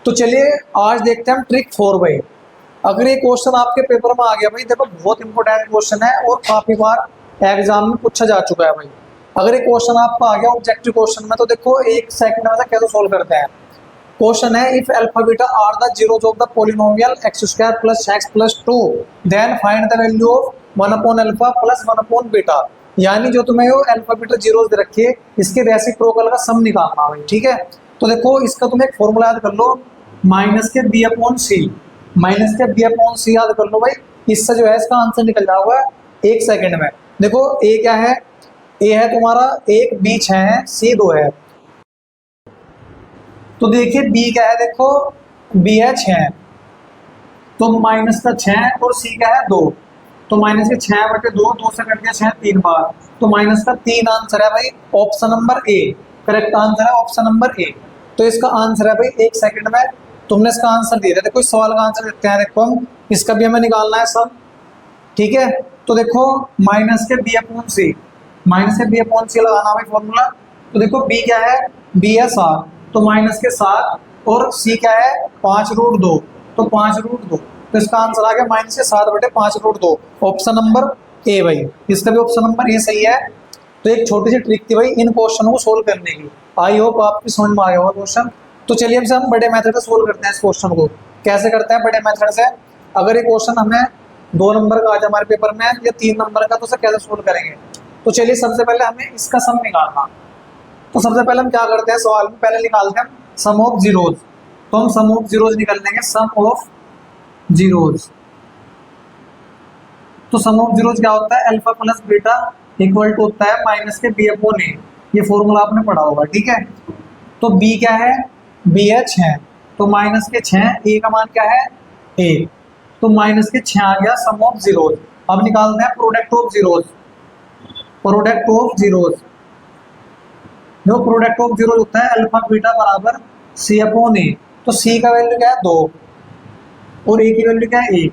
तो चलिए आज देखते हैं हम ट्रिक 4 भाई। अगर ये क्वेश्चन आपके पेपर में आ गया भाई, देखो बहुत इंपॉर्टेंट क्वेश्चन है और काफी बार एग्जाम में पूछा जा चुका है भाई। अगर ये क्वेश्चन आपका आ गया ऑब्जेक्टिव क्वेश्चन में, तो देखो एक सेकंड में कैसे सोल्व करते हैं। क्वेश्चन है if alpha beta are the zeros of the polynomial x square plus x plus 2 then find the value of 1 upon alpha plus 1 upon beta. यानी जो तुम्हें वो अल्फा बीटा जीरोस दे रखी है, इसके रेसिप्रोकल का सम निकालना भाई। ठीक है, तो देखो इसका तुम एक फॉर्मूला याद कर लो, माइनस के बी अपॉन सी। माइनस के बी अपॉन सी याद कर लो भाई, इससे जो है इसका आंसर निकल जाएगा एक सेकंड में। देखो ए क्या है, ए है तुम्हारा एक, बी 6 है, सी 2 है। तो देखिए बी क्या है, देखो बी है 6, तो माइनस का 6 और सी क्या है 2, तो माइनस के 6 बटे 2, 2 से कट गया 6 3 बार, तो माइनस का 3 आंसर है भाई, option number A correct answer है, ऑप्शन नंबर ए। तो इसका आंसर है भाई एक सेकंड में तुमने इसका आंसर दिया। देखो इस सवाल का आंसर देते हैं, देखो हम इसका भी हमें निकालना है सब। ठीक है, तो देखो माइनस के बी अपॉन सी, माइनस के बी अपॉन सी लगाना भाई फॉर्मूला। तो देखो बी क्या है, बी है 7, तो माइनस के 7 और सी क्या है 5√2, तो 5√2, तो इसका आंसर आ गया माइनस के 7 बटे 5√2, ऑप्शन नंबर ए भाई। इसका भी ऑप्शन नंबर ए सही है। तो एक छोटी सी ट्रिक थी भाई इन क्वेश्चनों को सोल्व करने की। आई होप आपकी समझ में आया होगा क्वेश्चन। तो चलिए अब हम बड़े मेथड से सोल्व करते हैं इस क्वेश्चन को। कैसे करते हैं बड़े मेथड से, अगर ये क्वेश्चन हमें 2 नंबर का आज हमारे पेपर में या 3 नंबर का, तो उसे कैसे सोल्व करेंगे। तो चलिए सबसे पहले हमें इसका सम निकालना। तो सबसे पहले हम क्या करते हैं, सवाल में पहले निकालते हैं सम ऑफ जीरोज। तो हम सम ऑफ जीरोज निकाल लेंगे, सम ऑफ जीरोज। तो सम ऑफ जीरोज क्या होता है, alpha plus beta equal to होता है माइनस के बी अपॉन ए। ये फॉर्मूला आपने पढ़ा होगा। ठीक है, तो बी क्या है, बी है 6, तो माइनस के 6, ए का मान क्या है 1, तो माइनस के 6 आ गया सम ऑफ जीरोज। अब निकालते हैं product of zeros. Product of zeros, जो प्रोडक्ट ऑफ जीरोज होता है अल्फा बीटा बराबर सी अपॉन ए। तो सी का वैल्यू क्या है 2 और ए की वैल्यू क्या है 1,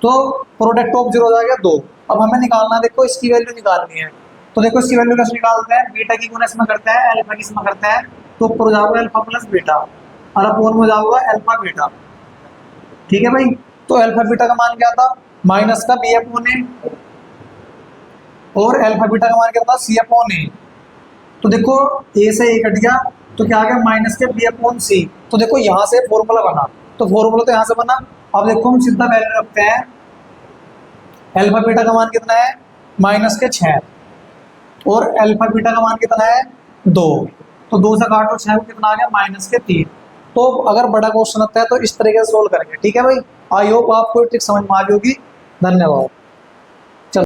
तो प्रोडक्ट ऑफ जीरोज आ गया 2। अब हमें निकालना, देखो इसकी वैल्यू निकालनी है। तो देखो इसकी वैल्यू कैसे निकालते हैं, बीटा की गुणा इसमें करते हैं, अल्फा की इसमें करते हैं, तो ऊपर हो जाएगा अल्फा प्लस बीटा और अपोन में जाएगा अल्फा बीटा। ठीक है भाई, तो अल्फा बीटा का मान क्या था, माइनस का बी अपॉन ए, और अल्फा बीटा का मान क्या था सी अपॉन ए। तो देखो ए से ए कट गया, तो क्या आ गया माइनस के बी अपॉन सी। तो देखो यहाँ से फॉर्मूला बना, तो फॉर्मूला तो यहाँ से बना। अब देखो हम सीधा वैल्यू रखते हैं, अल्फा बीटा का मान कितना है माइनस के 6 और अल्फा बीटा का मान कितना है 2, तो 2 से काटो 6 को कितना आ गया माइनस के 3। तो अगर बड़ा क्वेश्चन आता है तो इस तरीके से सोल्व करेंगे। ठीक है भाई, आई होप आपको ट्रिक समझ में आ गई होगी। धन्यवाद।